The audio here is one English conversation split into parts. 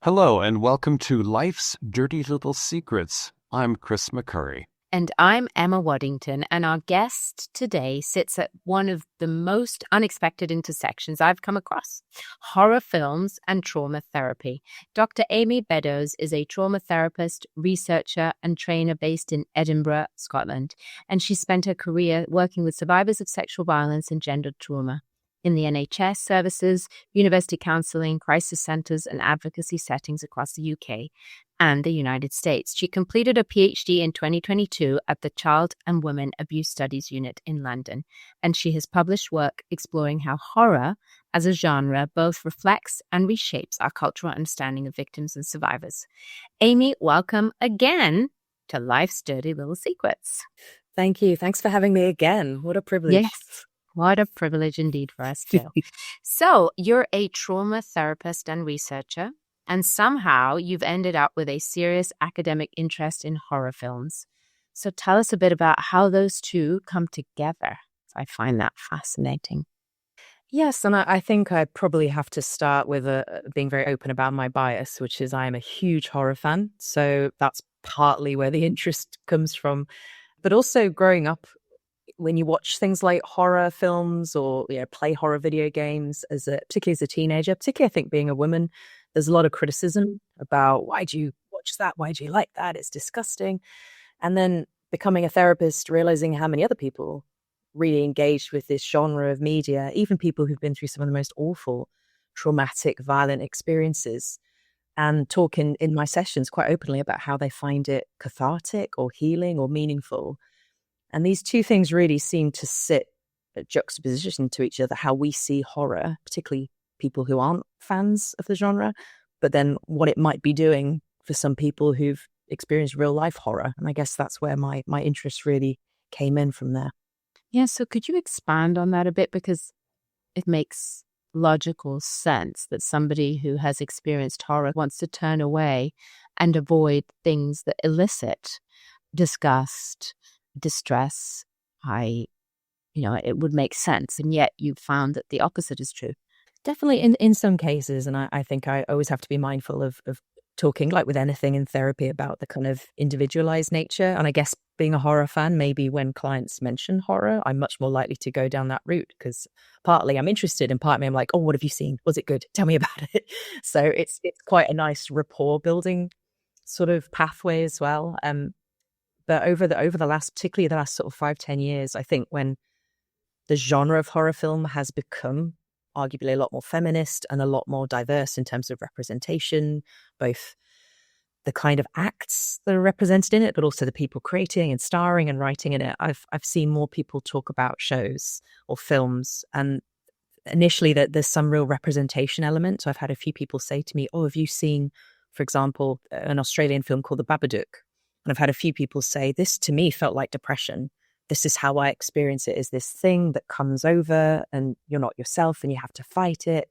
Hello, and welcome to Life's Dirty Little Secrets. I'm Chris McCurry. And I'm Emma Waddington, and our guest today sits at one of the most unexpected intersections I've come across: horror films and trauma therapy. Dr. Amy Beddows is a trauma therapist, researcher, and trainer based in Edinburgh, Scotland, and she spent her career working with survivors of sexual violence and gender trauma in the NHS services, university counselling, crisis centres, and advocacy settings across the UK and the United States. She completed a PhD in 2022 at the Child and Women Abuse Studies Unit in London, and she has published work exploring how horror as a genre both reflects and reshapes our cultural understanding of victims and survivors. Amy, welcome again to Life's Dirty Little Secrets. Thank you. Thanks for having me again. What a privilege. Yes. What a privilege indeed for us too. So you're a trauma therapist and researcher, and somehow you've ended up with a serious academic interest in horror films. So tell us a bit about how those two come together. I find that fascinating. Yes, and I think I probably have to start with being very open about my bias, which is I am a huge horror fan. So that's partly where the interest comes from. But also growing up, when you watch things like horror films or play horror video games, particularly as a teenager, particularly I think being a woman, there's a lot of criticism about why do you watch that? Why do you like that? It's disgusting. And then becoming a therapist, realizing how many other people really engaged with this genre of media, even people who've been through some of the most awful, traumatic, violent experiences, and talk in my sessions quite openly about how they find it cathartic or healing or meaningful. And these two things really seem to sit at juxtaposition to each other, how we see horror, particularly people who aren't fans of the genre, but then what it might be doing for some people who've experienced real life horror. And I guess that's where my interest really came in from there. Yeah, so could you expand on that a bit? Because it makes logical sense that somebody who has experienced horror wants to turn away and avoid things that elicit disgust, distress. It would make sense. And yet you found that the opposite is true. Definitely in some cases. And I think I always have to be mindful of talking, like with anything in therapy, about the kind of individualized nature. And I guess being a horror fan, maybe when clients mention horror, I'm much more likely to go down that route because partly I'm interested and partly I'm like, oh, what have you seen? Was it good? Tell me about it. So it's quite a nice rapport building sort of pathway as well. But over the last, particularly the last sort of 5-10 years, I think when the genre of horror film has become arguably a lot more feminist and a lot more diverse in terms of representation, both the kind of acts that are represented in it, but also the people creating and starring and writing in it. I've seen more people talk about shows or films, and initially that there's some real representation element. So I've had a few people say to me, oh, have you seen, for example, an Australian film called The Babadook? And I've had a few people say, this to me felt like depression. This is how I experience it, is this thing that comes over and you're not yourself and you have to fight it.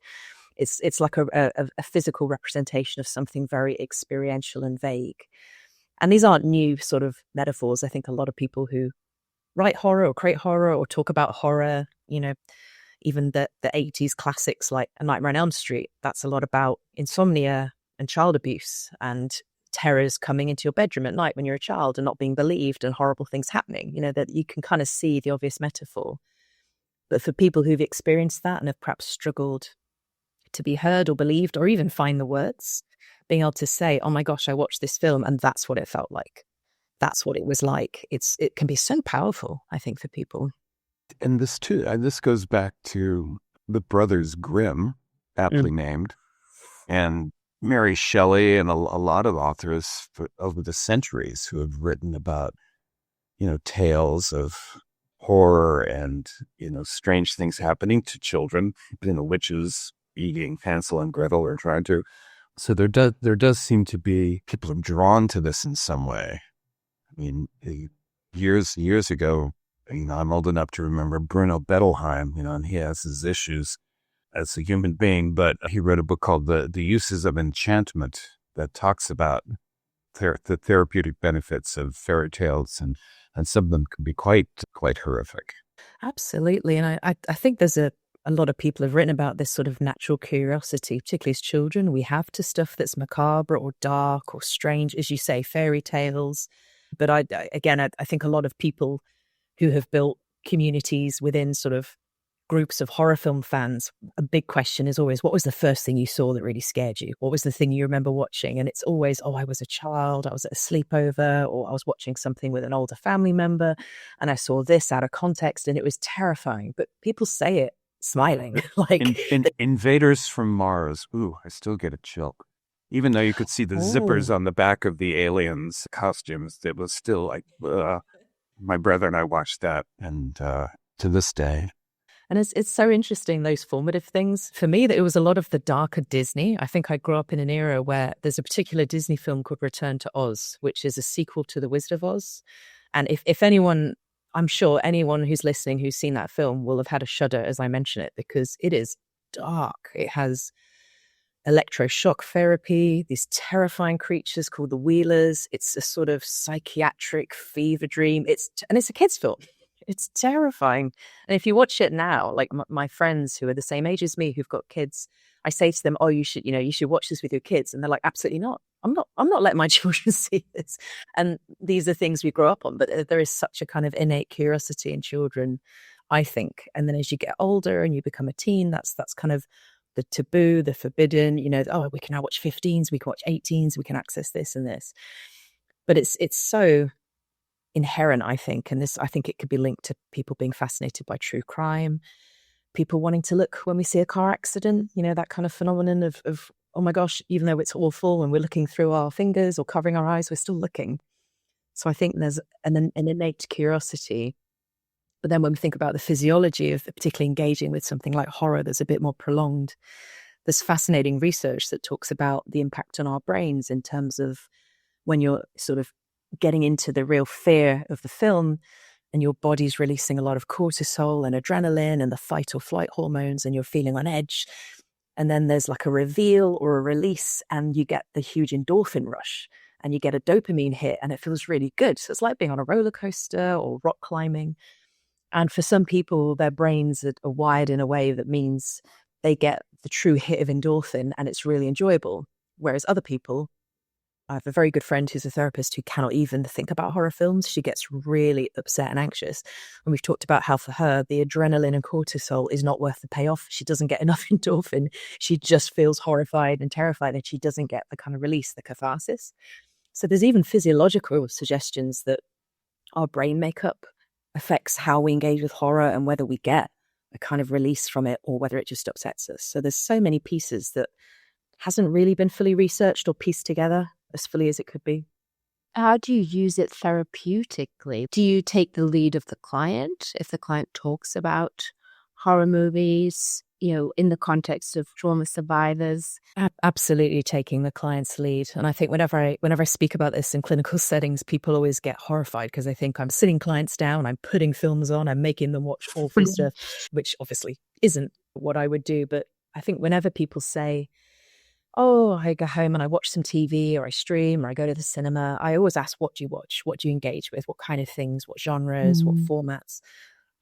It's like a physical representation of something very experiential and vague. And these aren't new sort of metaphors. I think a lot of people who write horror or create horror or talk about horror, even the 80s classics like A Nightmare on Elm Street, that's a lot about insomnia and child abuse and terrors coming into your bedroom at night when you're a child and not being believed and horrible things happening, that you can kind of see the obvious metaphor. But for people who've experienced that and have perhaps struggled to be heard or believed or even find the words, being able to say, oh my gosh, I watched this film and that's what it felt like. That's what it was like. It can be so powerful, I think, for people. And this goes back to the Brothers Grimm, aptly named, and Mary Shelley and a lot of authors over the centuries who have written about, tales of horror and, strange things happening to children, witches eating Hansel and Gretel or trying to. So there does seem to be people are drawn to this in some way. I mean, years ago, I'm old enough to remember Bruno Bettelheim, and he has his issues as a human being, but he wrote a book called The Uses of Enchantment that talks about the therapeutic benefits of fairy tales, and some of them can be quite horrific. Absolutely. And I think there's a a lot of people have written about this sort of natural curiosity, particularly as children. We have to stuff that's macabre or dark or strange, as you say, fairy tales. But I think a lot of people who have built communities within sort of groups of horror film fans, a big question is always, what was the first thing you saw that really scared you? What was the thing you remember watching? And it's always, oh, I was a child, I was at a sleepover, or I was watching something with an older family member, and I saw this out of context, and it was terrifying. But people say it smiling. Like Invaders from Mars. Ooh, I still get a chill. Even though you could see the zippers on the back of the aliens' costumes, it was still like, my brother and I watched that, and to this day. And it's so interesting, those formative things. For me, that it was a lot of the darker Disney. I think I grew up in an era where there's a particular Disney film called Return to Oz, which is a sequel to The Wizard of Oz. And if anyone, I'm sure anyone who's listening who's seen that film will have had a shudder as I mention it, because it is dark. It has electroshock therapy, these terrifying creatures called the Wheelers. It's a sort of psychiatric fever dream. It's a kid's film. It's terrifying. And if you watch it now, like my friends who are the same age as me, who've got kids, I say to them, oh, you should watch this with your kids. And they're like, absolutely not. I'm not letting my children see this. And these are things we grow up on, but there is such a kind of innate curiosity in children, I think. And then as you get older and you become a teen, that's kind of the taboo, the forbidden, oh, we can now watch 15s, we can watch 18s, we can access this and this. But it's so inherent, I think, and I think it could be linked to people being fascinated by true crime, people wanting to look when we see a car accident, that kind of phenomenon of oh my gosh, even though it's awful and we're looking through our fingers or covering our eyes, we're still looking. So I think there's an innate curiosity. But then when we think about the physiology of particularly engaging with something like horror that's a bit more prolonged, there's fascinating research that talks about the impact on our brains in terms of when you're sort of getting into the real fear of the film and your body's releasing a lot of cortisol and adrenaline and the fight or flight hormones and you're feeling on edge. And then there's like a reveal or a release and you get the huge endorphin rush and you get a dopamine hit and it feels really good. So it's like being on a roller coaster or rock climbing. And for some people, their brains are wired in a way that means they get the true hit of endorphin and it's really enjoyable. Whereas other people, I have a very good friend who's a therapist who cannot even think about horror films. She gets really upset and anxious. And we've talked about how for her, the adrenaline and cortisol is not worth the payoff. She doesn't get enough endorphin. She just feels horrified and terrified and she doesn't get the kind of release, the catharsis. So there's even physiological suggestions that our brain makeup affects how we engage with horror and whether we get a kind of release from it or whether it just upsets us. So there's so many pieces that hasn't really been fully researched or pieced together as fully as it could be. How do you use it therapeutically? Do you take the lead of the client if the client talks about horror movies, in the context of trauma survivors? Absolutely taking the client's lead. And I think whenever I speak about this in clinical settings, people always get horrified because they think I'm sitting clients down, I'm putting films on, I'm making them watch awful stuff, which obviously isn't what I would do. But I think whenever people say, oh, I go home and I watch some TV or I stream or I go to the cinema, I always ask, what do you watch? What do you engage with? What kind of things? What genres? What formats?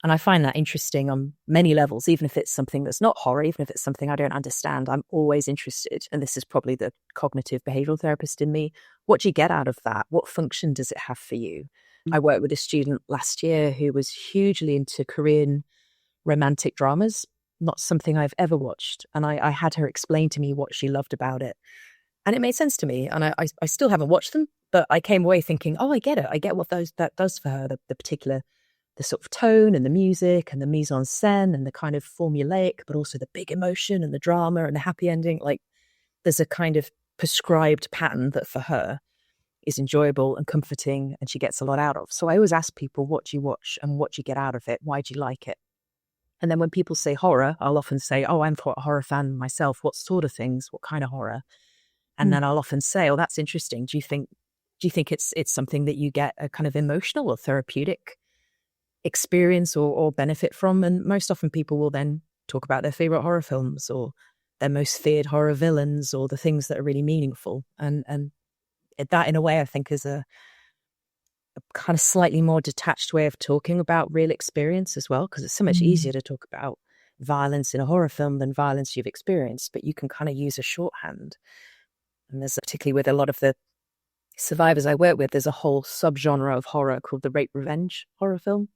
And I find that interesting on many levels, even if it's something that's not horror, even if it's something I don't understand, I'm always interested. And this is probably the cognitive behavioral therapist in me. What do you get out of that? What function does it have for you? I worked with a student last year who was hugely into Korean romantic dramas. Not something I've ever watched. And I had her explain to me what she loved about it. And it made sense to me. And I still haven't watched them, but I came away thinking, oh, I get it. I get what that does for her, the particular, the sort of tone and the music and the mise en scène and the kind of formulaic, but also the big emotion and the drama and the happy ending. Like there's a kind of prescribed pattern that for her is enjoyable and comforting and she gets a lot out of. So I always ask people, what do you watch and what do you get out of it? Why do you like it? And then when people say horror, I'll often say, oh, I'm a horror fan myself. What sort of things? What kind of horror? And then I'll often say, oh, that's interesting. Do you think it's something that you get a kind of emotional or therapeutic experience or benefit from? And most often people will then talk about their favorite horror films or their most feared horror villains or the things that are really meaningful. And that in a way, I think is a kind of slightly more detached way of talking about real experience as well, because it's so much easier to talk about violence in a horror film than violence you've experienced, but you can kind of use a shorthand. And there's, particularly with a lot of the survivors I work with, there's a whole subgenre of horror called the rape revenge horror film,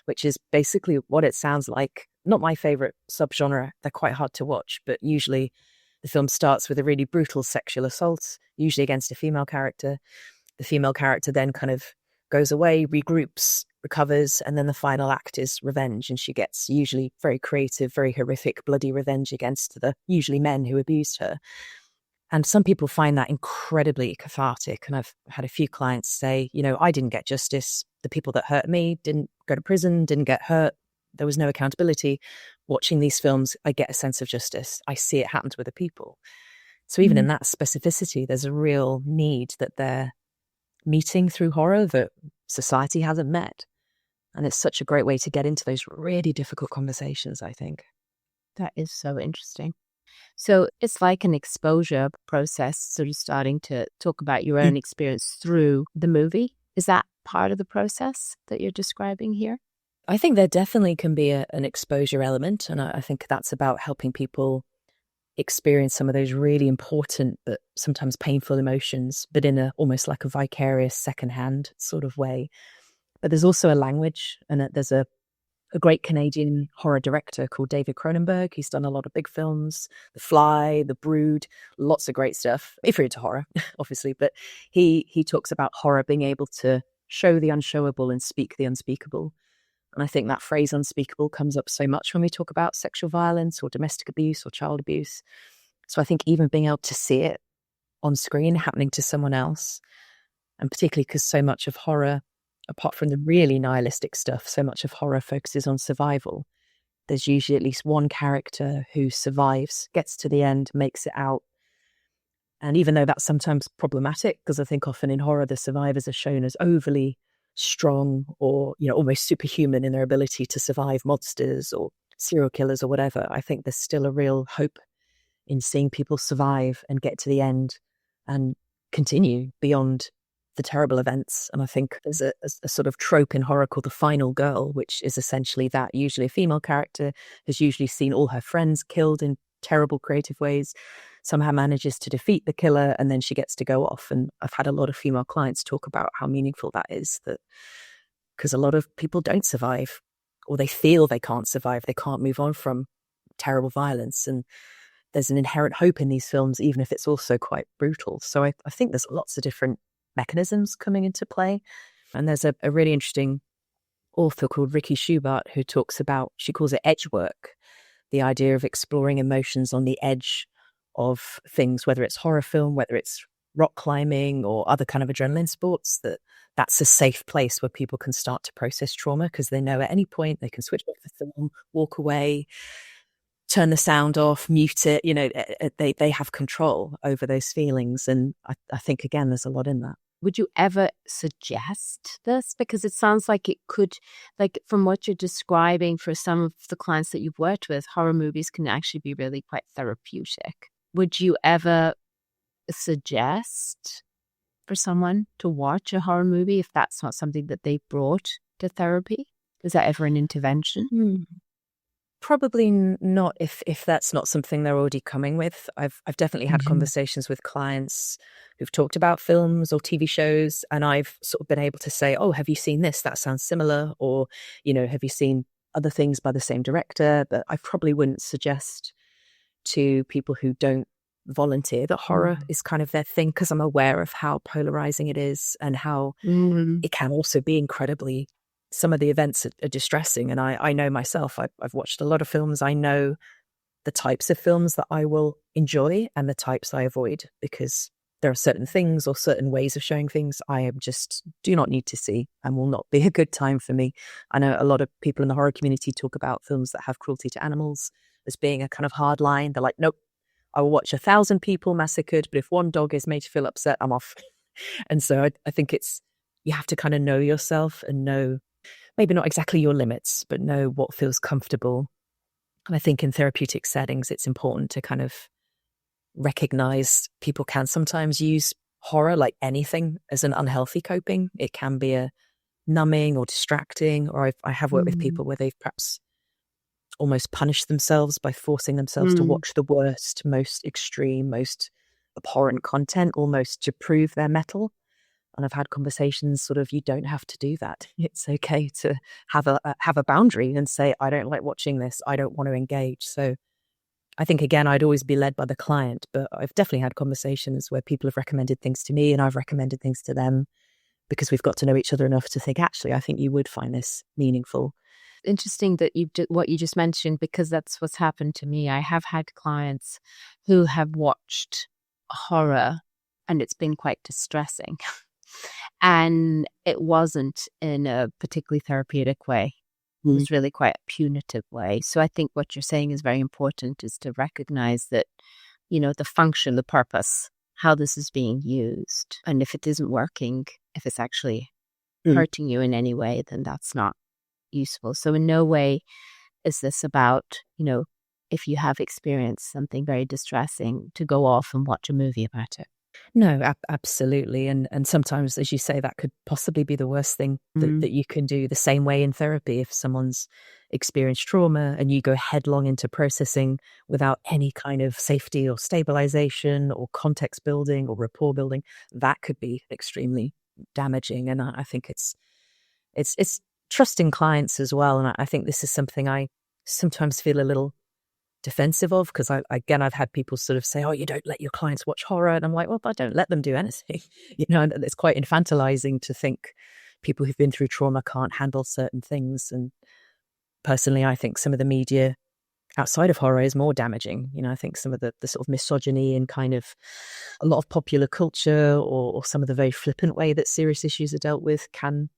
which is basically what it sounds like. Not my favorite subgenre. They're quite hard to watch, but usually the film starts with a really brutal sexual assault, usually against a female character. The female character then kind of goes away, regroups, recovers, and then the final act is revenge. And she gets usually very creative, very horrific, bloody revenge against the usually men who abused her. And some people find that incredibly cathartic. And I've had a few clients say, I didn't get justice. The people that hurt me didn't go to prison, didn't get hurt. There was no accountability. Watching these films, I get a sense of justice. I see it happen to other people. So even in that specificity, there's a real need that they're meeting through horror that society hasn't met. And it's such a great way to get into those really difficult conversations, I think. That is so interesting. So it's like an exposure process, sort of starting to talk about your own experience through the movie. Is that part of the process that you're describing here? I think there definitely can be an exposure element. And I think that's about helping people experience some of those really important but sometimes painful emotions, but in almost like a vicarious secondhand sort of way. But there's also a language, and there's a great Canadian horror director called David Cronenberg. He's done a lot of big films, The Fly, The Brood, lots of great stuff, if you're into horror, obviously. But he talks about horror being able to show the unshowable and speak the unspeakable. And I think that phrase unspeakable comes up so much when we talk about sexual violence or domestic abuse or child abuse. So I think even being able to see it on screen happening to someone else, and particularly because so much of horror, apart from the really nihilistic stuff, so much of horror focuses on survival. There's usually at least one character who survives, gets to the end, makes it out. And even though that's sometimes problematic, because I think often in horror, the survivors are shown as overly strong or, almost superhuman in their ability to survive monsters or serial killers or whatever, I think there's still a real hope in seeing people survive and get to the end and continue beyond the terrible events. And I think there's a sort of trope in horror called the final girl, which is essentially that usually a female character has usually seen all her friends killed in terrible creative ways, somehow manages to defeat the killer, and then she gets to go off. And I've had a lot of female clients talk about how meaningful that is, that because a lot of people don't survive, or they feel they can't survive, they can't move on from terrible violence. And there's an inherent hope in these films, even if it's also quite brutal. So I think there's lots of different mechanisms coming into play. And there's a really interesting author called Ricky Schubart who talks about, she calls it edgework, the idea of exploring emotions on the edge of things, whether it's horror film, whether it's rock climbing or other kind of adrenaline sports, that's a safe place where people can start to process trauma because they know at any point they can switch off the film, walk away, turn the sound off, mute it. They have control over those feelings. And I think, again, there's a lot in that. Would you ever suggest this? Because it sounds like it could, like from what you're describing for some of the clients that you've worked with, horror movies can actually be really quite therapeutic. Would you ever suggest for someone to watch a horror movie if that's not something that they brought to therapy? Is that ever an intervention? Probably not if that's not something they're already coming with. I've definitely had conversations with clients who've talked about films or TV shows, and I've sort of been able to say, oh, have you seen this? That sounds similar. Or, have you seen other things by the same director? But I probably wouldn't suggest to people who don't volunteer that horror is kind of their thing, because I'm aware of how polarizing it is and how it can also be incredibly, some of the events are distressing. And I know myself, I've watched a lot of films. I know the types of films that I will enjoy and the types I avoid, because there are certain things or certain ways of showing things I am just do not need to see and will not be a good time for me. I know a lot of people in the horror community talk about films that have cruelty to animals as being a kind of hard line. They're like, nope, I will watch 1,000 people massacred, but if one dog is made to feel upset, I'm off. And so I think you have to kind of know yourself and know maybe not exactly your limits, but know what feels comfortable. And I think in therapeutic settings, it's important to kind of recognize people can sometimes use horror, like anything, as an unhealthy coping. It can be a numbing or distracting, or I have worked with people where they've perhaps almost punish themselves by forcing themselves to watch the worst, most extreme, most abhorrent content, almost to prove their mettle. And I've had conversations sort of, you don't have to do that. It's okay to have a boundary and say, I don't like watching this. I don't want to engage. So I think, again, I'd always be led by the client, but I've definitely had conversations where people have recommended things to me and I've recommended things to them because we've got to know each other enough to think, actually, I think you would find this meaningful. Interesting that what you just mentioned, because that's what's happened to me. I have had clients who have watched horror and it's been quite distressing. And it wasn't in a particularly therapeutic way. It was really quite a punitive way. So I think what you're saying is very important, is to recognize that, the function, the purpose, how this is being used. And if it isn't working, if it's actually hurting you in any way, then that's not useful. So in no way is this about, if you have experienced something very distressing, to go off and watch a movie about it. No, absolutely. And sometimes, as you say, that could possibly be the worst thing that you can do. The same way in therapy, if someone's experienced trauma and you go headlong into processing without any kind of safety or stabilization or context building or rapport building, that could be extremely damaging. And I think it's trusting clients as well. And I think this is something I sometimes feel a little defensive of, because I've had people sort of say, oh, you don't let your clients watch horror. And I'm like, well, I don't let them do anything. And it's quite infantilizing to think people who've been through trauma can't handle certain things. And personally, I think some of the media outside of horror is more damaging. I think some of the sort of misogyny and kind of a lot of popular culture or some of the very flippant way that serious issues are dealt with can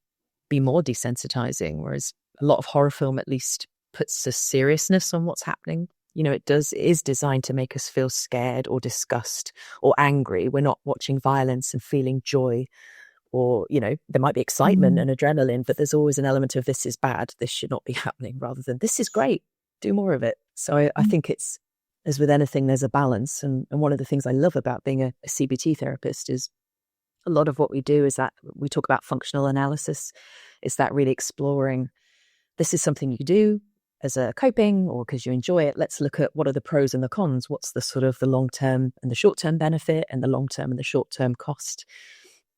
be more desensitizing, whereas a lot of horror film at least puts a seriousness on what's happening. It is designed to make us feel scared or disgust or angry. We're not watching violence and feeling joy, or, there might be excitement and adrenaline, but there's always an element of this is bad, this should not be happening, rather than this is great, do more of it. So I think it's, as with anything, there's a balance. And one of the things I love about being a CBT therapist is a lot of what we do is that we talk about functional analysis. Is that really exploring, this is something you do as a coping or because you enjoy it. Let's look at what are the pros and the cons. What's the sort of the long-term and the short-term benefit and the long-term and the short-term cost.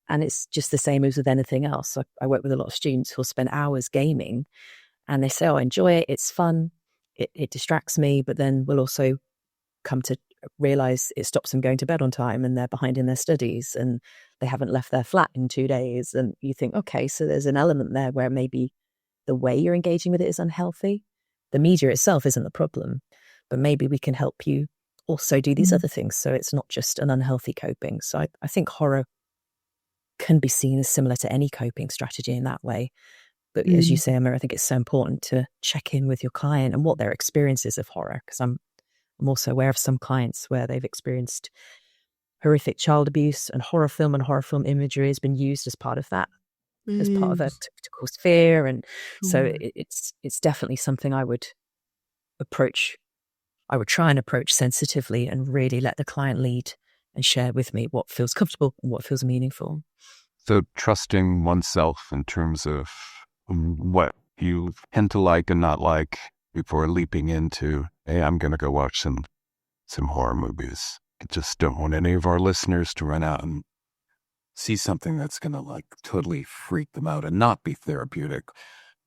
And it's just the same as with anything else. I work with a lot of students who'll spend hours gaming and they say, oh, I enjoy it. It's fun. It distracts me. But then we'll also come to realize it stops them going to bed on time and they're behind in their studies and they haven't left their flat in 2 days. And you think, okay, so there's an element there where maybe the way you're engaging with it is unhealthy. The media itself isn't the problem, but maybe we can help you also do these other things. So it's not just an unhealthy coping. So I think horror can be seen as similar to any coping strategy in that way. But as you say, Emma, I think it's so important to check in with your client and what their experience is of horror, because I'm also aware of some clients where they've experienced horrific child abuse, and horror film imagery has been used as part of that. As part of to cause fear. And so it's definitely something I would try and approach sensitively and really let the client lead and share with me what feels comfortable and what feels meaningful. So trusting oneself in terms of what you tend to like and not like before leaping into, hey, I'm going to go watch some horror movies. I just don't want any of our listeners to run out and see something that's going to totally freak them out and not be therapeutic.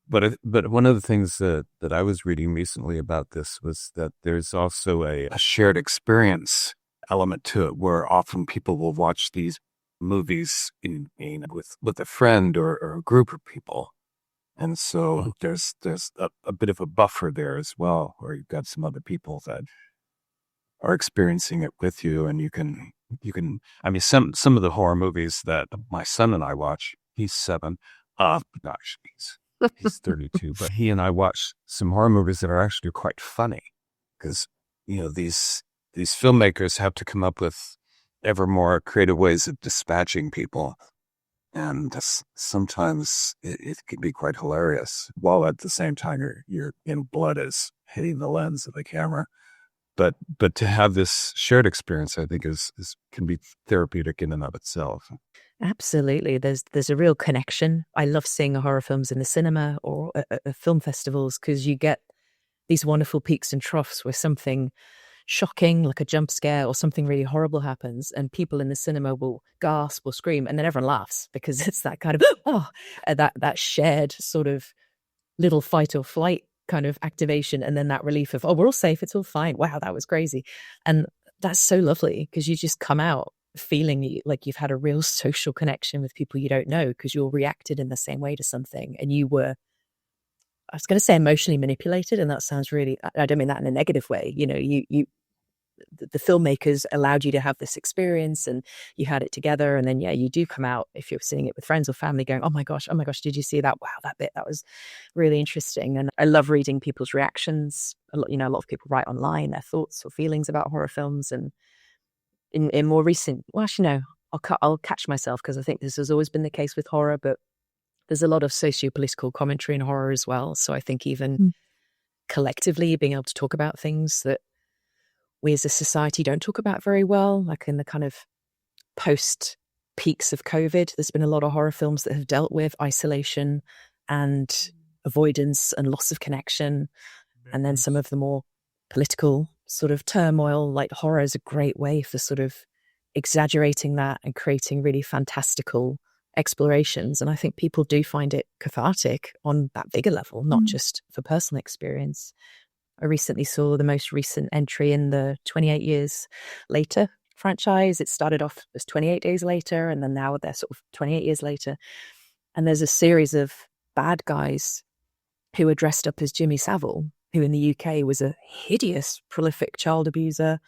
But one of the things that I was reading recently about this was that there's also a shared experience element to it, where often people will watch these movies with a friend or a group of people. And so there's a bit of a buffer there as well, where you've got some other people that are experiencing it with you, and you can, I mean, some of the horror movies that my son and I watch, he's 7, gosh, he's 32, but he and I watch some horror movies that are actually quite funny, because, these filmmakers have to come up with ever more creative ways of dispatching people. And sometimes it can be quite hilarious, while at the same time your blood is hitting the lens of the camera. But to have this shared experience, I think can be therapeutic in and of itself. Absolutely. There's a real connection. I love seeing horror films in the cinema or at film festivals, because you get these wonderful peaks and troughs where something shocking, like a jump scare or something really horrible happens, and people in the cinema will gasp or scream, and then everyone laughs because it's that kind of that shared sort of little fight or flight kind of activation, and then that relief of, oh, we're all safe, it's all fine, wow, that was crazy. And that's so lovely because you just come out feeling like you've had a real social connection with people you don't know because you're reacted in the same way to something, and you were, I was going to say, emotionally manipulated, and that sounds really, I don't mean that in a negative way, you know, the filmmakers allowed you to have this experience and you had it together, and then you do come out, if you're seeing it with friends or family, going, oh my gosh, did you see that? Wow, that bit, that was really interesting. And I love reading people's reactions. A lot of people write online their thoughts or feelings about horror films. And in more recent, well, actually no, I'll catch myself because I think this has always been the case with horror, but there's a lot of socio-political commentary in horror as well. So I think even collectively being able to talk about things that we as a society don't talk about very well, like in the kind of post peaks of COVID, there's been a lot of horror films that have dealt with isolation and avoidance and loss of connection. And then some of the more political sort of turmoil, like horror is a great way for sort of exaggerating that and creating really fantastical explorations. And I think people do find it cathartic on that bigger level, not just for personal experience. I recently saw the most recent entry in the 28 Years Later franchise. It started off as 28 Days Later, and then now they're sort of 28 years later. And there's a series of bad guys who are dressed up as Jimmy Savile, who in the UK was a hideous, prolific child abuser,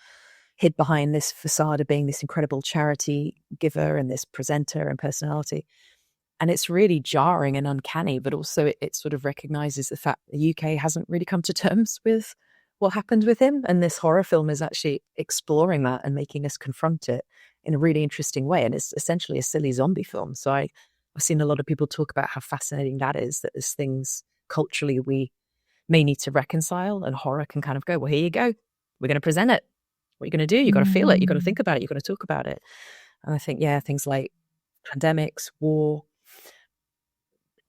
hid behind this facade of being this incredible charity giver and this presenter and personality. And it's really jarring and uncanny, but also it sort of recognizes the fact the UK hasn't really come to terms with what happened with him. And this horror film is actually exploring that and making us confront it in a really interesting way. And it's essentially a silly zombie film. So I've seen a lot of people talk about how fascinating that is, that there's things culturally we may need to reconcile, and horror can kind of go, well, here you go. We're going to present it. What are you going to do? You got to feel it. You got to think about it. You got to talk about it. And I think, things like pandemics, war,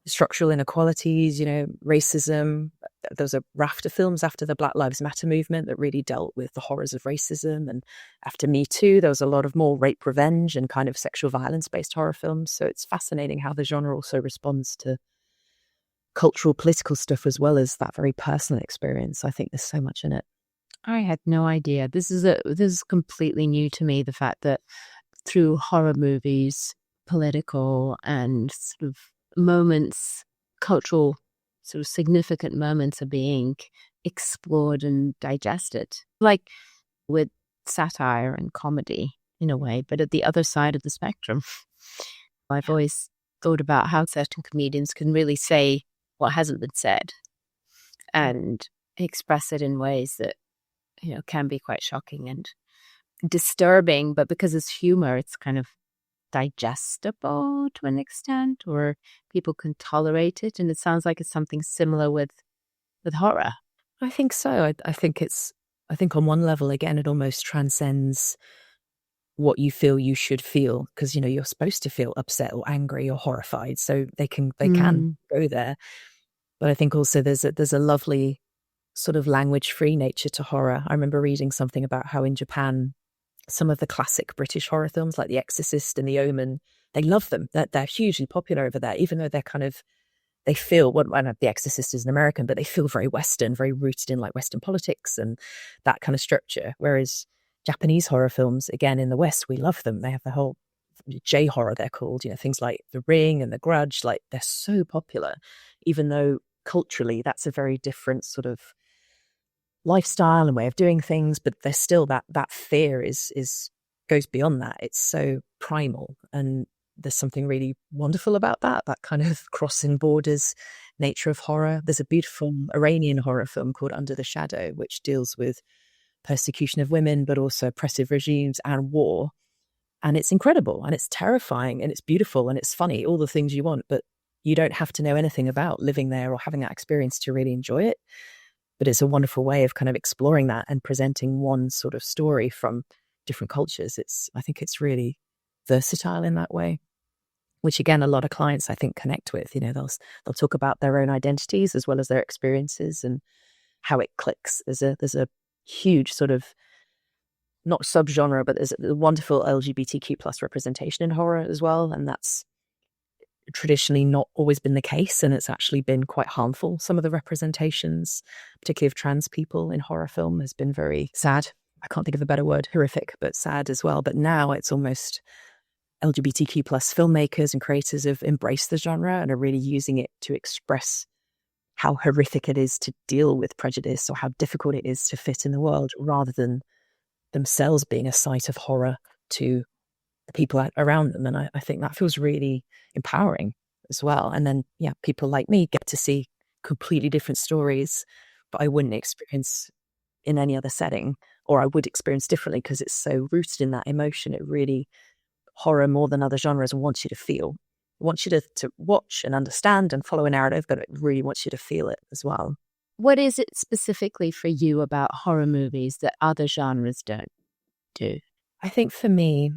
structural inequalities, racism. There was a raft of films after the Black Lives Matter movement that really dealt with the horrors of racism. And after Me Too, there was a lot of more rape revenge and kind of sexual violence-based horror films. So it's fascinating how the genre also responds to cultural, political stuff as well as that very personal experience. I think there's so much in it. I had no idea. This is completely new to me, the fact that through horror movies, political and sort of moments, cultural sort of significant moments are being explored and digested, like with satire and comedy in a way, but at the other side of the spectrum. I've always thought about how certain comedians can really say what hasn't been said and express it in ways that, can be quite shocking and disturbing, but because it's humor, it's kind of digestible to an extent, or people can tolerate it. And it sounds like it's something similar with horror. I think so. I think on one level, again, it almost transcends what you feel you should feel, because you're supposed to feel upset or angry or horrified, so they can go there. But I think also there's a lovely sort of language-free nature to horror. I remember reading something about how in Japan, some of the classic British horror films like The Exorcist and The Omen, they love them. They're hugely popular over there, even though they feel, I know The Exorcist is an American, but they feel very Western, very rooted in like Western politics and that kind of structure. Whereas Japanese horror films, again, in the West, we love them. They have the whole J-horror, they're called, things like The Ring and The Grudge, like they're so popular, even though culturally that's a very different sort of lifestyle and way of doing things, but there's still that fear is goes beyond that. It's so primal, and there's something really wonderful about that kind of crossing borders nature of horror. There's a beautiful Iranian horror film called Under the Shadow, which deals with persecution of women, but also oppressive regimes and war. And it's incredible, and it's terrifying, and it's beautiful, and it's funny, all the things you want, but you don't have to know anything about living there or having that experience to really enjoy it. But it's a wonderful way of kind of exploring that and presenting one sort of story from different cultures. I think it's really versatile in that way, which again, a lot of clients I think connect with. They'll talk about their own identities as well as their experiences, and how it clicks. There's a huge sort of, not subgenre, but there's a wonderful LGBTQ plus representation in horror as well. And that's traditionally not always been the case. And it's actually been quite harmful. Some of the representations, particularly of trans people in horror film, has been very sad. I can't think of a better word, horrific, but sad as well. But now it's almost LGBTQ plus filmmakers and creators have embraced the genre and are really using it to express how horrific it is to deal with prejudice or how difficult it is to fit in the world, rather than themselves being a site of horror to the people around them. And I think that feels really empowering as well. And then, people like me get to see completely different stories, but I wouldn't experience in any other setting, or I would experience differently because it's so rooted in that emotion. It really, horror more than other genres wants you to feel. It wants you to watch and understand and follow a narrative, but it really wants you to feel it as well. What is it specifically for you about horror movies that other genres don't do? I think for me,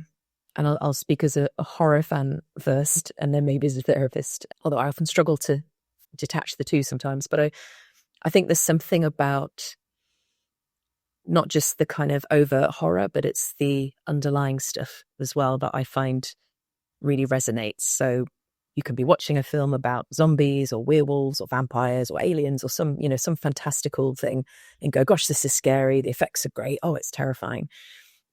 and I'll speak as a horror fan first, and then maybe as a therapist, although I often struggle to detach the two sometimes, but I think there's something about not just the kind of overt horror, but it's the underlying stuff as well that I find really resonates. So you can be watching a film about zombies or werewolves or vampires or aliens or some fantastical thing and go, gosh, this is scary. The effects are great. Oh, it's terrifying.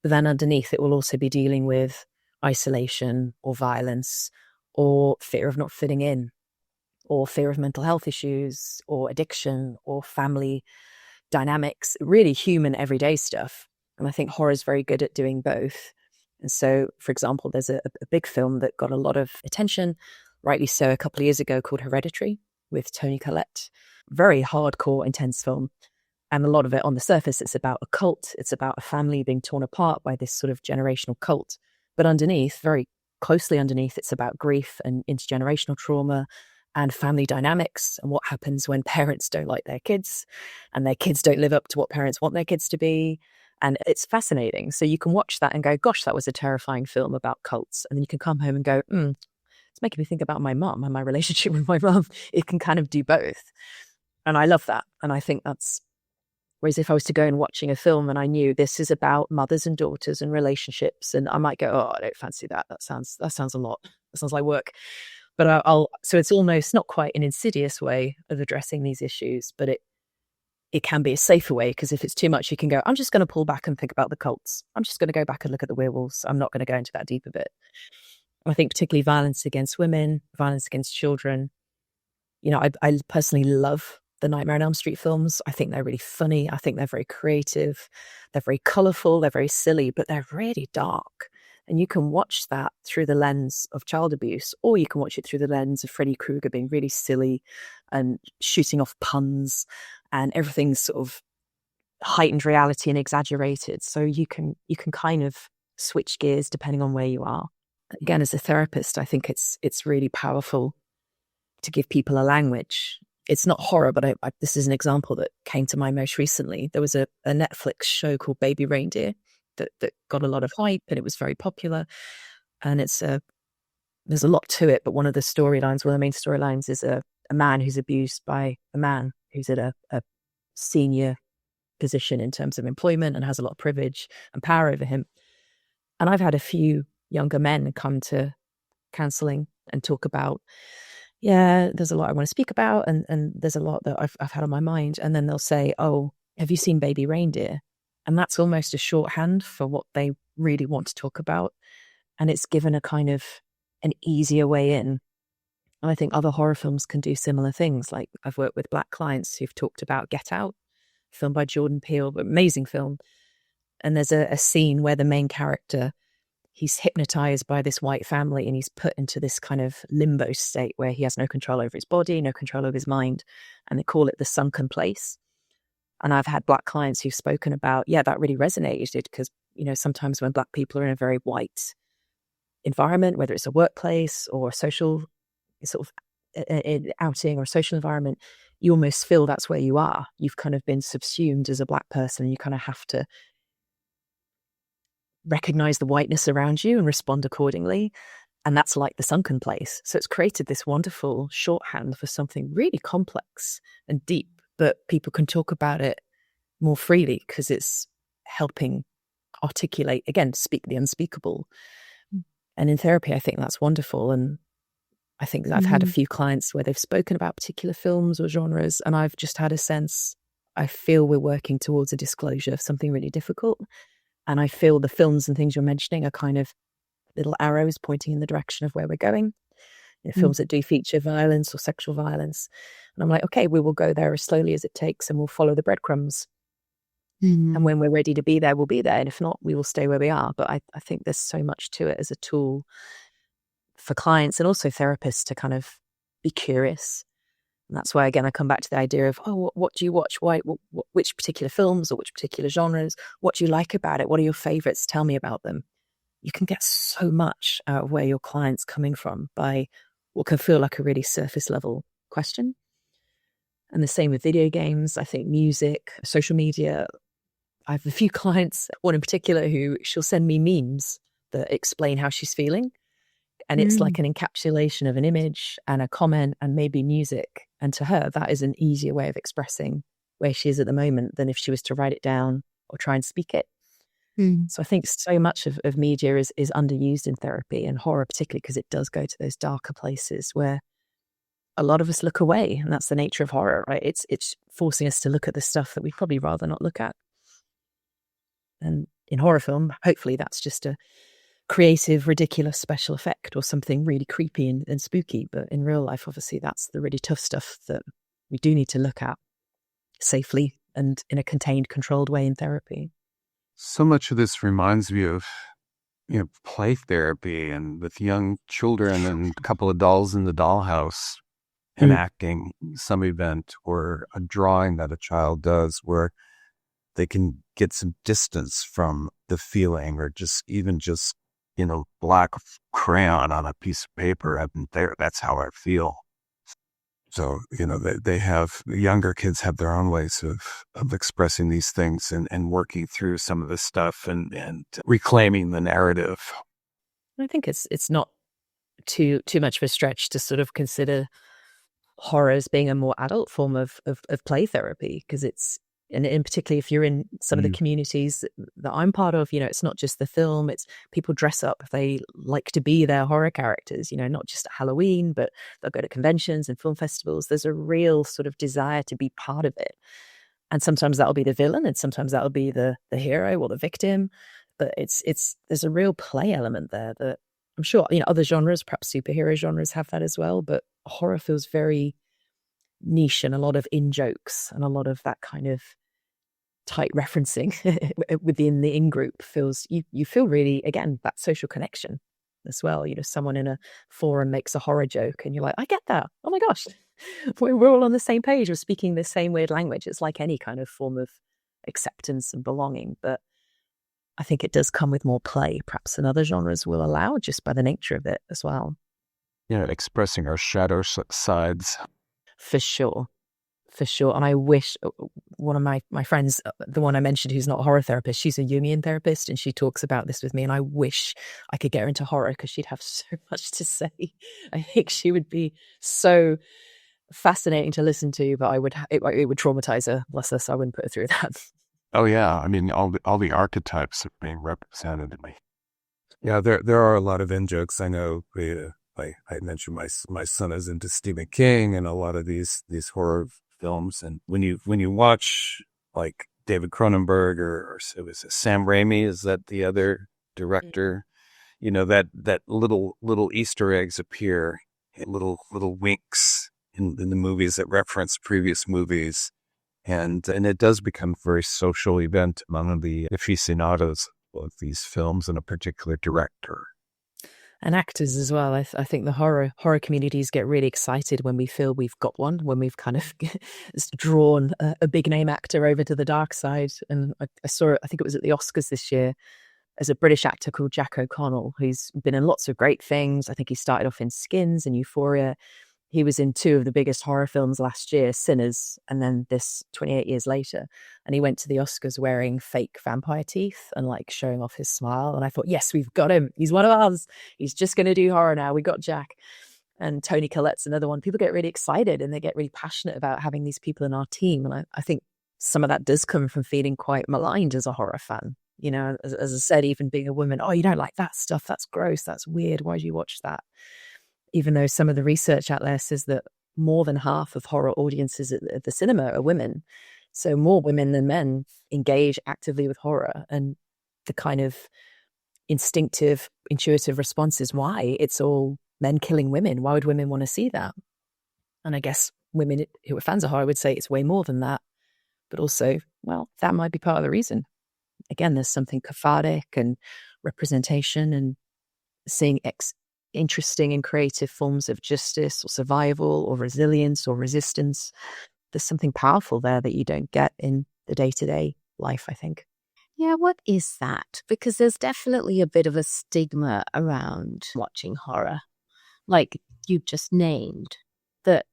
But then underneath it will also be dealing with isolation or violence or fear of not fitting in or fear of mental health issues or addiction or family dynamics, really human everyday stuff. And I think horror is very good at doing both. And so, for example, there's a big film that got a lot of attention, rightly so, a couple of years ago called Hereditary with Toni Collette. Very hardcore, intense film. And a lot of it on the surface, it's about a cult. It's about a family being torn apart by this sort of generational cult. But underneath, very closely underneath, it's about grief and intergenerational trauma and family dynamics and what happens when parents don't like their kids and their kids don't live up to what parents want their kids to be. And it's fascinating. So you can watch that and go, gosh, that was a terrifying film about cults. And then you can come home and go, it's making me think about my mum and my relationship with my mum. It can kind of do both. And I love that. And I think that's, whereas if I was to go and watching a film and I knew this is about mothers and daughters and relationships, and I might go, oh, I don't fancy that. That sounds a lot. That sounds like work. But so it's almost not quite an insidious way of addressing these issues, but it can be a safer way, because if it's too much, you can go, I'm just going to pull back and think about the cults. I'm just going to go back and look at the werewolves. I'm not going to go into that deep a bit. I think particularly violence against women, violence against children. I personally love the Nightmare on Elm Street films. I think they're really funny. I think they're very creative. They're very colourful. They're very silly, but they're really dark. And you can watch that through the lens of child abuse, or you can watch it through the lens of Freddy Krueger being really silly and shooting off puns, and everything's sort of heightened reality and exaggerated. So you can kind of switch gears depending on where you are. Again, as a therapist, I think it's really powerful to give people a language. It's not horror, but this is an example that came to mind most recently. There was a Netflix show called Baby Reindeer that got a lot of hype, and it was very popular. And there's a lot to it, but one of the main storylines is a man who's abused by a man who's at a senior position in terms of employment and has a lot of privilege and power over him. And I've had a few younger men come to counseling and talk about, there's a lot I want to speak about, and there's a lot that I've had on my mind. And then they'll say, oh, have you seen Baby Reindeer? And that's almost a shorthand for what they really want to talk about. And it's given a kind of an easier way in. And I think other horror films can do similar things. Like I've worked with Black clients who've talked about Get Out, film by Jordan Peele, amazing film. And there's a scene where the main character, he's hypnotized by this white family, and he's put into this kind of limbo state where he has no control over his body, no control over his mind. And they call it the sunken place. And I've had Black clients who've spoken about, that really resonated, because, sometimes when Black people are in a very white environment, whether it's a workplace or a social sort of outing or a social environment, you almost feel that's where you are. You've kind of been subsumed as a Black person, and you kind of have to recognize the whiteness around you and respond accordingly. And that's like the sunken place. So it's created this wonderful shorthand for something really complex and deep but people can talk about it more freely because it's helping articulate, again, speak the unspeakable. And in therapy, I think that's wonderful. And I think that I've had a few clients where they've spoken about particular films or genres, and I've just had a sense, I feel we're working towards a disclosure of something really difficult. And I feel the films and things you're mentioning are kind of little arrows pointing in the direction of where we're going. Films that do feature violence or sexual violence. And I'm like, okay, we will go there as slowly as it takes and we'll follow the breadcrumbs. And when we're ready to be there, we'll be there. And if not, we will stay where we are. But I think there's so much to it as a tool for clients and also therapists to kind of be curious. And that's why, again, I come back to the idea of, what do you watch? Why, which particular films or which particular genres? What do you like about it? What are your favorites? Tell me about them. You can get so much out of where your client's coming from by what can feel like a really surface level question. And the same with video games, I think music, social media. I have a few clients, one in particular, who she'll send me memes that explain how she's feeling. And it's like an encapsulation of an image and a comment and maybe music. And to her, that is an easier way of expressing where she is at the moment than if she was to write it down or try and speak it. So I think so much of media is underused in therapy, and horror particularly, because it does go to those darker places where a lot of us look away, and that's the nature of horror, right? It's forcing us to look at the stuff that we'd probably rather not look at. And in horror film, hopefully that's just a creative, ridiculous special effect or something really creepy and spooky. But in real life, obviously, that's the really tough stuff that we do need to look at safely and in a contained, controlled way in therapy. So much of this reminds me of, play therapy and with young children and a couple of dolls in the dollhouse enacting some event or a drawing that a child does where they can get some distance from the feeling, or just black crayon on a piece of paper. I've been there. That's how I feel. So, the younger kids have their own ways of expressing these things and working through some of this stuff and reclaiming the narrative. I think it's not too much of a stretch to sort of consider horror as being a more adult form of play therapy, because and in particularly if you're in some of the communities that I'm part of, it's not just the film, it's people dress up. They like to be their horror characters, not just at Halloween, but they'll go to conventions and film festivals. There's a real sort of desire to be part of it. And sometimes that'll be the villain and sometimes that'll be the hero or the victim. But there's a real play element there that I'm sure, other genres, perhaps superhero genres have that as well. But horror feels very niche, and a lot of in-jokes and a lot of that kind of tight referencing within the in-group feels, you feel really, again, that social connection as well. Someone in a forum makes a horror joke and you're like, I get that. Oh my gosh, we're all on the same page. We're speaking the same weird language. It's like any kind of form of acceptance and belonging. But I think it does come with more play, perhaps than other genres will allow, just by the nature of it as well. Expressing our shadow sides. For sure. And I wish one of my friends, the one I mentioned who's not a horror therapist, she's a Jungian therapist, and she talks about this with me, and I wish I could get her into horror because she'd have so much to say. I think she would be so fascinating to listen to, but it would traumatize her, bless her, so I wouldn't put her through that. Oh yeah, I mean all the archetypes are being represented in me. Yeah, there are a lot of in-jokes. I know. I mentioned my son is into Stephen King and a lot of these horror films, and when you watch like David Cronenberg or it was Sam Raimi, is that the other director? That little Easter eggs appear, little winks in the movies that reference previous movies, and it does become a very social event among the aficionados of these films and a particular director. And actors as well. I think the horror communities get really excited when we feel we've got one, when we've kind of drawn a big name actor over to the dark side. And I saw it, I think it was at the Oscars this year, as a British actor called Jack O'Connell, who's been in lots of great things. I think he started off in Skins and Euphoria. He was in 2 of the biggest horror films last year, Sinners, and then this 28 years later. And he went to the Oscars wearing fake vampire teeth and like showing off his smile. And I thought, yes, we've got him. He's one of us. He's just going to do horror now. We got Jack. And Toni Collette's another one. People get really excited and they get really passionate about having these people in our team. And I think some of that does come from feeling quite maligned as a horror fan. You know, as I said, even being a woman, oh, you don't like that stuff. That's gross. That's weird. Why do you watch that? Even though some of the research out there says that more than half of horror audiences at the cinema are women. So more women than men engage actively with horror. And the kind of instinctive, intuitive response is why? It's all men killing women. Why would women want to see that? And I guess women who are fans of horror would say it's way more than that. But also, well, that might be part of the reason. Again, there's something cathartic and representation and seeing interesting and creative forms of justice or survival or resilience or resistance. There's something powerful there that you don't get in the day-to-day life, I think. Yeah, what is that? Because there's definitely a bit of a stigma around watching horror, like you just named, that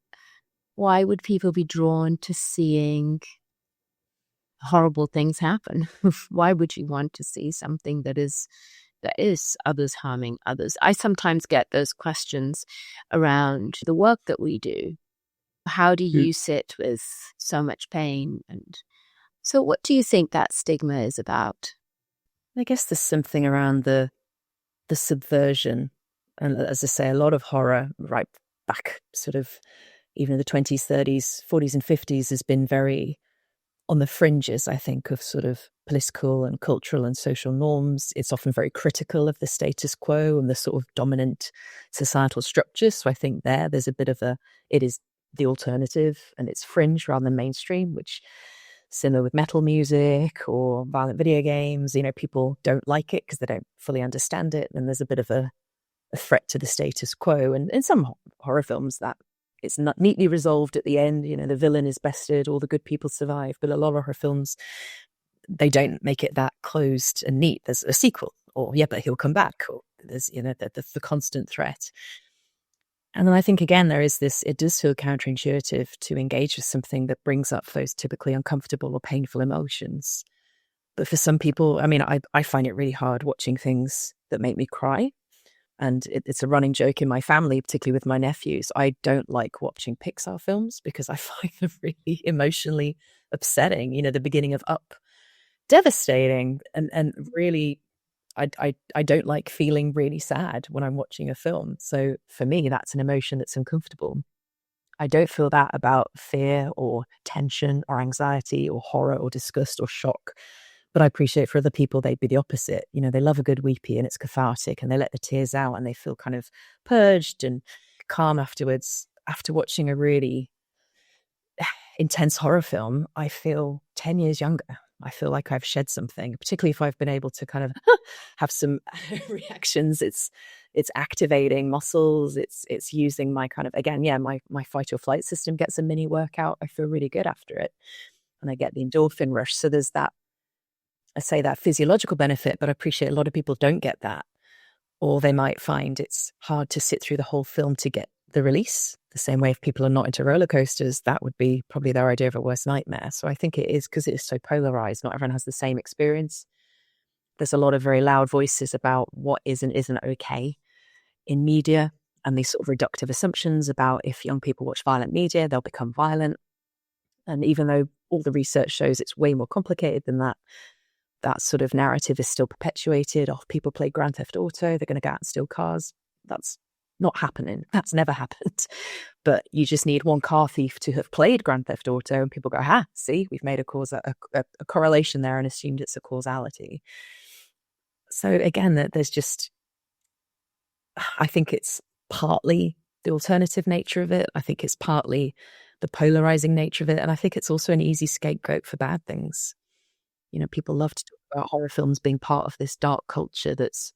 why would people be drawn to seeing horrible things happen? Why would you want to see something that is others harming others? I sometimes get those questions around the work that we do. How do you sit with so much pain? And so what do you think that stigma is about? I guess there's something around the subversion. And as I say, a lot of horror right back sort of even in the 20s, 30s, 40s and 50s has been very on the fringes, I think, of sort of political and cultural and social norms. It's often very critical of the status quo and the sort of dominant societal structures. So I think there's a bit of it is the alternative and it's fringe rather than mainstream, which similar with metal music or violent video games, you know, people don't like it because they don't fully understand it. And there's a bit of a threat to the status quo. And in some horror films that it's not neatly resolved at the end, you know, the villain is bested, all the good people survive. But a lot of horror films, they don't make it that closed and neat. There's a sequel, or yeah, but he'll come back, or there's, you know, the constant threat. And then I think, again, there is this, it does feel counterintuitive to engage with something that brings up those typically uncomfortable or painful emotions. But for some people, I mean, I find it really hard watching things that make me cry. And it's a running joke in my family, particularly with my nephews. I don't like watching Pixar films because I find them really emotionally upsetting. You know, the beginning of Up, devastating. And really, I don't like feeling really sad when I'm watching a film. So for me, that's an emotion that's uncomfortable. I don't feel that about fear or tension or anxiety or horror or disgust or shock. But I appreciate for other people, they'd be the opposite. You know, they love a good weepy and it's cathartic and they let the tears out and they feel kind of purged and calm afterwards. After watching a really intense horror film, I feel 10 years younger. I feel like I've shed something, particularly if I've been able to kind of have some reactions. It's activating muscles. It's using my kind of, again, yeah, my fight or flight system gets a mini workout. I feel really good after it. And I get the endorphin rush. So there's that, I say that physiological benefit, but I appreciate a lot of people don't get that. Or they might find it's hard to sit through the whole film to get the release. The same way if people are not into roller coasters, that would be probably their idea of a worst nightmare. So I think it is because it is so polarized. Not everyone has the same experience. There's a lot of very loud voices about what is and isn't okay in media, and these sort of reductive assumptions about if young people watch violent media, they'll become violent. And even though all the research shows it's way more complicated than that, that sort of narrative is still perpetuated. Oh, people play Grand Theft Auto, they're going to go out and steal cars. That's not happening. That's never happened. But you just need one car thief to have played Grand Theft Auto and people go, see, we've made a correlation there and assumed it's a causality. So again, there's just, I think it's partly the alternative nature of it. I think it's partly the polarizing nature of it. And I think it's also an easy scapegoat for bad things. You know, people love to talk about horror films being part of this dark culture that's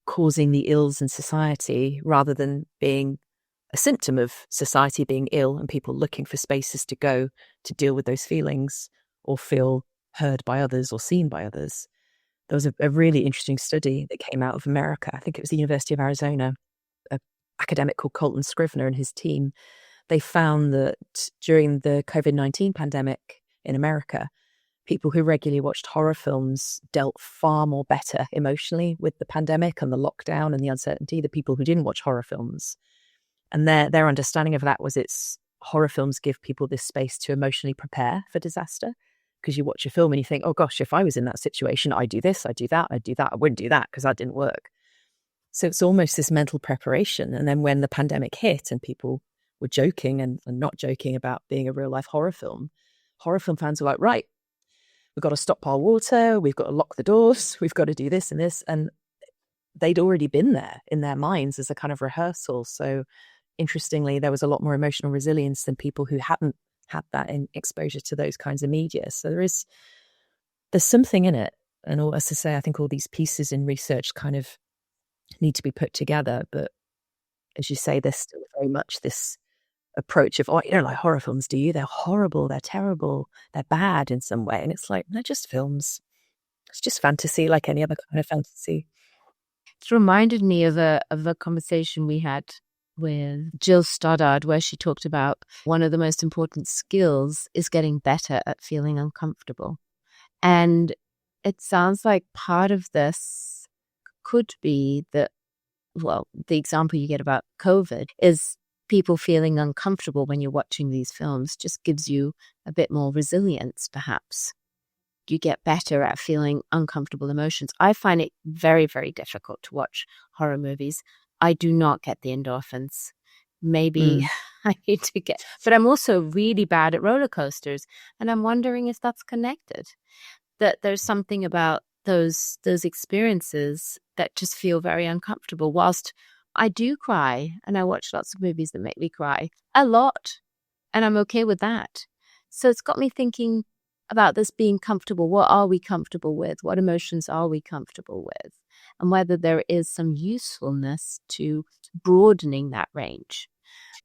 causing the ills in society rather than being a symptom of society being ill and people looking for spaces to go to deal with those feelings or feel heard by others or seen by others. There was a really interesting study that came out of America. I think it was the University of Arizona, an academic called Colton Scrivener and his team. They found that during the COVID-19 pandemic in America, people who regularly watched horror films dealt far more better emotionally with the pandemic and the lockdown and the uncertainty than people who didn't watch horror films. And their understanding of that was horror films give people this space to emotionally prepare for disaster. Because you watch a film and you think, oh gosh, if I was in that situation, I'd do this, I'd do that, I'd do that. I wouldn't do that because that didn't work. So it's almost this mental preparation. And then when the pandemic hit and people were joking and not joking about being a real life horror film fans were like, right, we've got to stockpile water, we've got to lock the doors, we've got to do this and this. And they'd already been there in their minds as a kind of rehearsal. So interestingly, there was a lot more emotional resilience than people who hadn't had that in exposure to those kinds of media. So there's something in it. And as I say, I think all these pieces in research kind of need to be put together. But as you say, there's still very much this approach of, oh, you don't like horror films, do you? They're horrible, they're terrible, they're bad in some way. And it's like, they're just films. It's just fantasy like any other kind of fantasy. It's reminded me of a conversation we had with Jill Stoddard, where she talked about one of the most important skills is getting better at feeling uncomfortable. And it sounds like part of this could be that, well, the example you get about COVID is people feeling uncomfortable when you're watching these films just gives you a bit more resilience, perhaps. You get better at feeling uncomfortable emotions. I find it very, very difficult to watch horror movies. I do not get the endorphins. Maybe I need to get, but I'm also really bad at roller coasters. And I'm wondering if that's connected, that there's something about those experiences that just feel very uncomfortable. Whilst I do cry, and I watch lots of movies that make me cry a lot, and I'm okay with that. So it's got me thinking about this being comfortable. What are we comfortable with? What emotions are we comfortable with? And whether there is some usefulness to broadening that range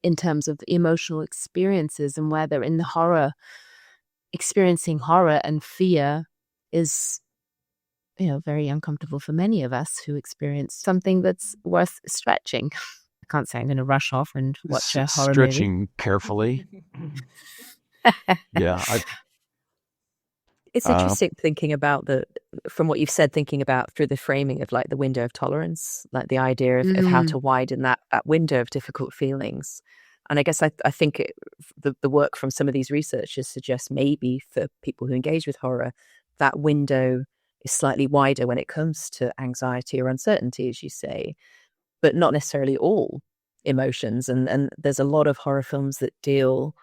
in terms of emotional experiences, and whether in the horror, experiencing horror and fear is, very uncomfortable for many of us who experience something that's worth stretching. I can't say I'm going to rush off and watch a horror stretching movie. Carefully. Yeah. It's interesting thinking about from what you've said, thinking about through the framing of like the window of tolerance, like the idea of how to widen that window of difficult feelings. And I guess I think the work from some of these researchers suggests maybe for people who engage with horror, that window is slightly wider when it comes to anxiety or uncertainty, as you say, but not necessarily all emotions. And there's a lot of horror films that deal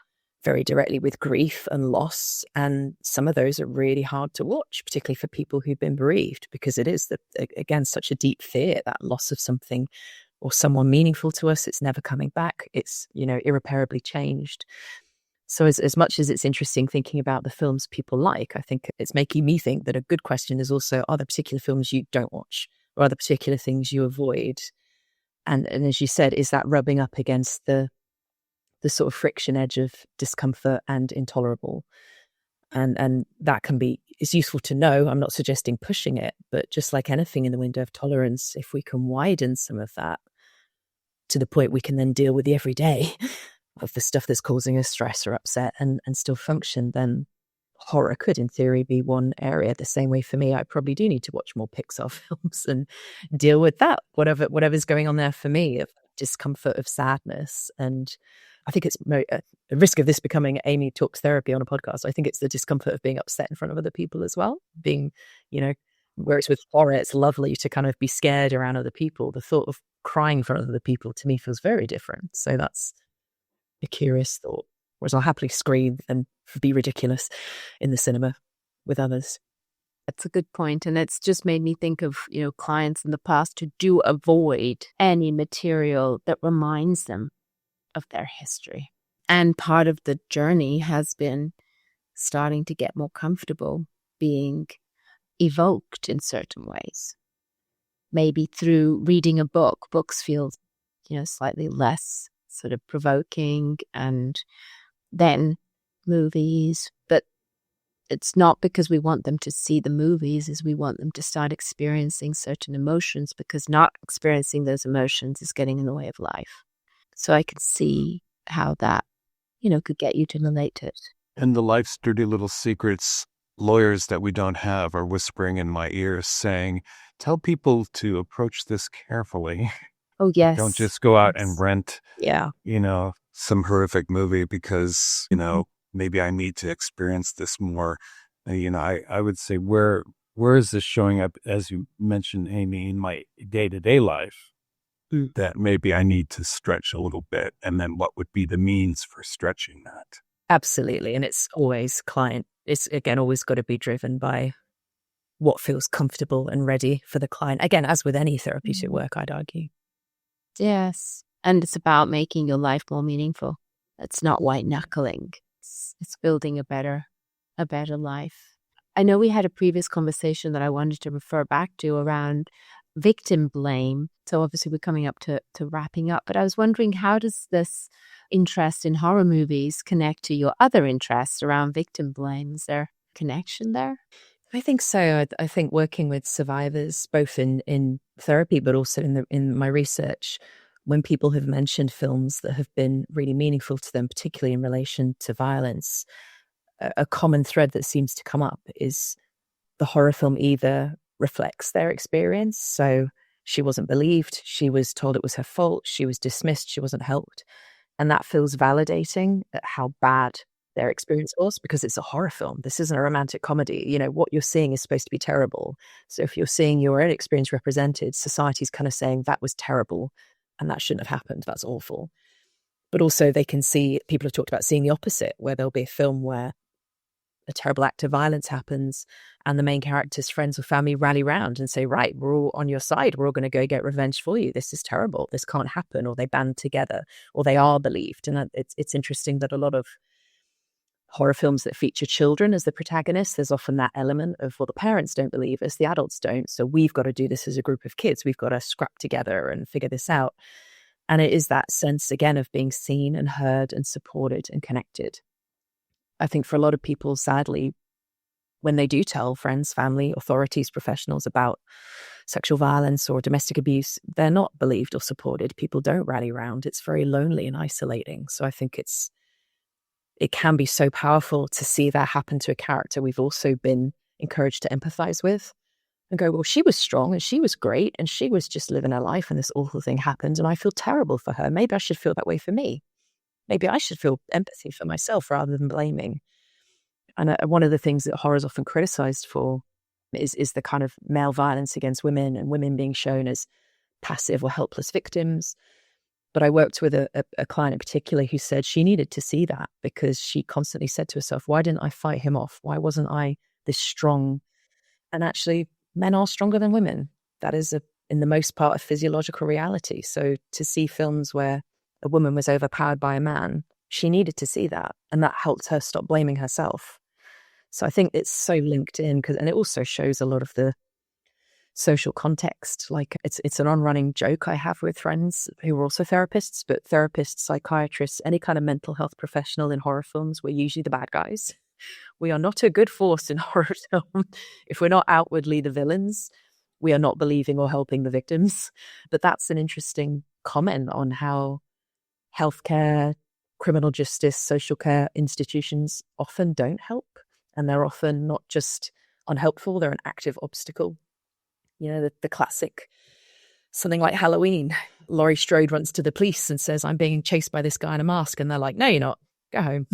very directly with grief and loss. And some of those are really hard to watch, particularly for people who've been bereaved, because it is, again, such a deep fear, that loss of something or someone meaningful to us. It's never coming back. It's, irreparably changed. So as much as it's interesting thinking about the films people like, I think it's making me think that a good question is also, are there particular films you don't watch, or are there particular things you avoid? And as you said, is that rubbing up against the sort of friction edge of discomfort and intolerable? And that it's useful to know. I'm not suggesting pushing it, but just like anything in the window of tolerance, if we can widen some of that to the point we can then deal with the everyday of the stuff that's causing us stress or upset and still function, then horror could in theory be one area. The same way for me, I probably do need to watch more Pixar films and deal with that, whatever's going on there for me, of discomfort, of sadness. And I think it's a risk of this becoming Amy Talks Therapy on a podcast. I think it's the discomfort of being upset in front of other people as well. Being, where it's with horror, it's lovely to kind of be scared around other people. The thought of crying in front of other people to me feels very different. So that's a curious thought. Whereas I'll happily scream and be ridiculous in the cinema with others. That's a good point. And it's just made me think of, clients in the past who do avoid any material that reminds them of their history. And part of the journey has been starting to get more comfortable being evoked in certain ways. Maybe through reading a book. Books feel, slightly less sort of provoking, and then movies. But it's not because we want them to see the movies, is we want them to start experiencing certain emotions, because not experiencing those emotions is getting in the way of life. So I can see how that, could get you to relate to it. And the life's dirty little secrets lawyers that we don't have are whispering in my ears saying, tell people to approach this carefully. Oh, yes. Don't just go out and Yes. rent, Yeah. some horrific movie because, maybe I need to experience this more. I would say where is this showing up, as you mentioned, Amy, in my day-to-day life, that maybe I need to stretch a little bit, and then what would be the means for stretching that? Absolutely. And it's always it's again always got to be driven by what feels comfortable and ready for the client. Again, as with any therapeutic work, I'd argue. Yes. And it's about making your life more meaningful. It's not white knuckling. It's building a better life. I know we had a previous conversation that I wanted to refer back to around victim blame. So obviously we're coming up to wrapping up, but I was wondering, how does this interest in horror movies connect to your other interests around victim blame? Is there a connection there? I think so. I think working with survivors, both in therapy, but also in my research, when people have mentioned films that have been really meaningful to them, particularly in relation to violence, a common thread that seems to come up is the horror film either reflects their experience. So she wasn't believed, she was told it was her fault, she was dismissed, she wasn't helped. And that feels validating at how bad their experience was, because it's a horror film. This isn't a romantic comedy. What you're seeing is supposed to be terrible. So if you're seeing your own experience represented, society's kind of saying that was terrible and that shouldn't have happened. That's awful. But also they can see, people have talked about seeing the opposite, where there'll be a film where a terrible act of violence happens and the main character's friends or family rally round and say, right, we're all on your side. We're all going to go get revenge for you. This is terrible. This can't happen. Or they band together, or they are believed. And it's interesting that a lot of horror films that feature children as the protagonists, there's often that element of, well, the parents don't believe us, the adults don't. So we've got to do this as a group of kids. We've got to scrap together and figure this out. And it is that sense, again, of being seen and heard and supported and connected. I think for a lot of people, sadly, when they do tell friends, family, authorities, professionals about sexual violence or domestic abuse, they're not believed or supported. People don't rally around. It's very lonely and isolating. So I think it can be so powerful to see that happen to a character we've also been encouraged to empathize with and go, well, she was strong and she was great and she was just living her life and this awful thing happened and I feel terrible for her. Maybe I should feel that way for me. Maybe I should feel empathy for myself rather than blaming. And one of the things that horror is often criticized for is the kind of male violence against women and women being shown as passive or helpless victims. But I worked with a client in particular who said she needed to see that, because she constantly said to herself, why didn't I fight him off? Why wasn't I this strong? And actually, men are stronger than women. That is, in the most part, a physiological reality. So to see films where a woman was overpowered by a man, she needed to see that. And that helped her stop blaming herself. So I think it's so linked in, and it also shows a lot of the social context. Like it's an on-running joke I have with friends who are also therapists, but therapists, psychiatrists, any kind of mental health professional in horror films, we're usually the bad guys. We are not a good force in horror film. If we're not outwardly the villains, we are not believing or helping the victims. But that's an interesting comment on how healthcare, criminal justice, social care institutions often don't help. And they're often not just unhelpful, they're an active obstacle. The classic, something like Halloween. Laurie Strode runs to the police and says, I'm being chased by this guy in a mask. And they're like, no, you're not. Go home.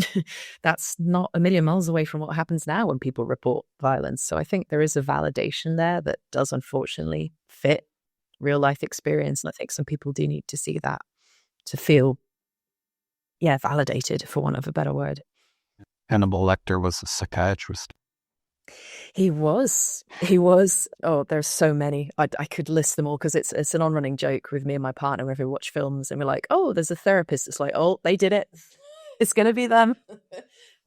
That's not a million miles away from what happens now when people report violence. So I think there is a validation there that does unfortunately fit real life experience. And I think some people do need to see that to feel, validated, for want of a better word. Hannibal Lecter was a psychiatrist. He was. Oh, there's so many. I could list them all, because it's an on-running joke with me and my partner whenever we watch films and we're like, oh, there's a therapist. It's like, oh, they did it. It's going to be them.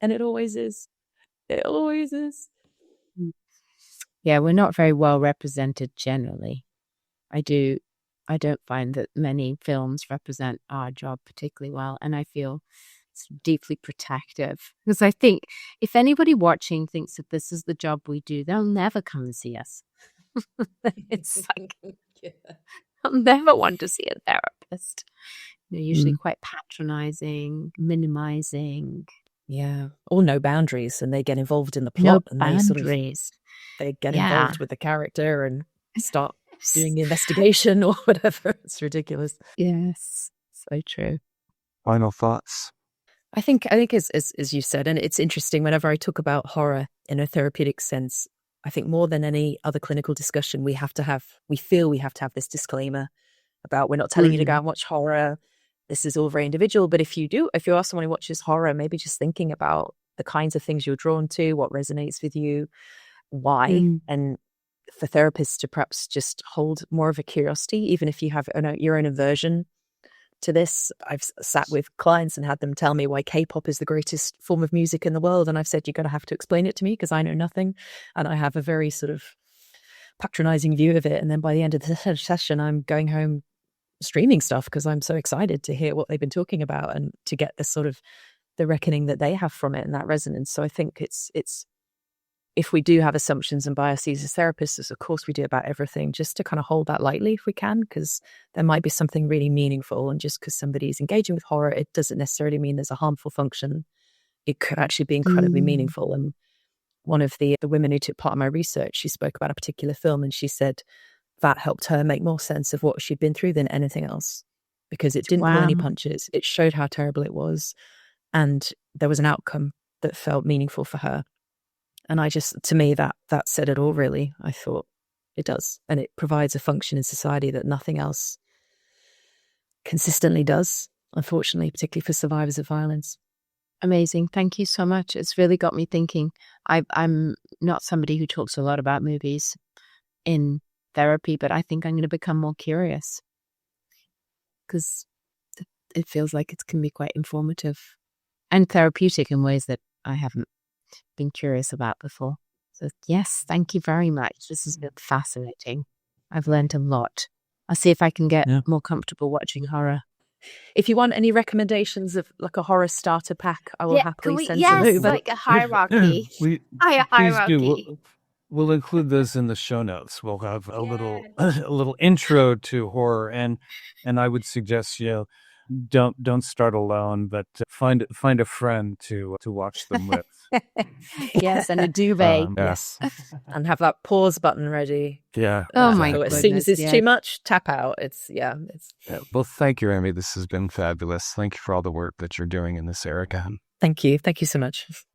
And it always is. It always is. Yeah, we're not very well represented generally. I don't find that many films represent our job particularly well. And I feel it's deeply protective, because I think if anybody watching thinks that this is the job we do, they'll never come and see us. It's like, I'll never want to see a therapist. They're usually quite patronizing, minimizing. Yeah. Or no boundaries, and they get involved in the plot. No boundaries. They get involved with the character and start doing the investigation or whatever. It's ridiculous. Yes, so true. Final thoughts? I think as you said, and it's interesting, whenever I talk about horror in a therapeutic sense, I think more than any other clinical discussion, we feel we have to have this disclaimer about, we're not telling you to go and watch horror. This is all very individual. But if you ask someone who watches horror, maybe just thinking about the kinds of things you're drawn to, what resonates with you, why, and for therapists to perhaps just hold more of a curiosity, even if you have your own aversion to this. I've sat with clients and had them tell me why K-pop is the greatest form of music in the world. And I've said, you're going to have to explain it to me because I know nothing. And I have a very sort of patronizing view of it. And then by the end of the session, I'm going home streaming stuff because I'm so excited to hear what they've been talking about and to get the sort of the reckoning that they have from it and that resonance. So I think it's if we do have assumptions and biases as therapists, as of course we do about everything, just to kind of hold that lightly if we can, because there might be something really meaningful. And just because somebody's engaging with horror, it doesn't necessarily mean there's a harmful function. It could actually be incredibly meaningful. And one of the women who took part in my research, she spoke about a particular film and she said that helped her make more sense of what she'd been through than anything else, because it didn't pull any punches. It showed how terrible it was. And there was an outcome that felt meaningful for her. And to me, that said it all, really. I thought it does. And it provides a function in society that nothing else consistently does, unfortunately, particularly for survivors of violence. Amazing. Thank you so much. It's really got me thinking. I'm not somebody who talks a lot about movies in therapy, but I think I'm going to become more curious because it feels like it can be quite informative and therapeutic in ways that I haven't been curious about before. So yes, thank you very much. This has been fascinating. I've learned a lot. I'll see if I can get more comfortable watching horror. If you want any recommendations of like a horror starter pack, I will happily send them over. Like a hierarchy. Please do. We'll include those in the show notes. We'll have a little intro to horror, and I would suggest don't start alone, but find a friend to watch them with. Yes, and a duvet. Yes, and have that pause button ready. Yeah. Oh my God! goodness, as soon as it's too much, tap out. It's. Well, thank you, Amy. This has been fabulous. Thank you for all the work that you're doing in this area. Thank you so much.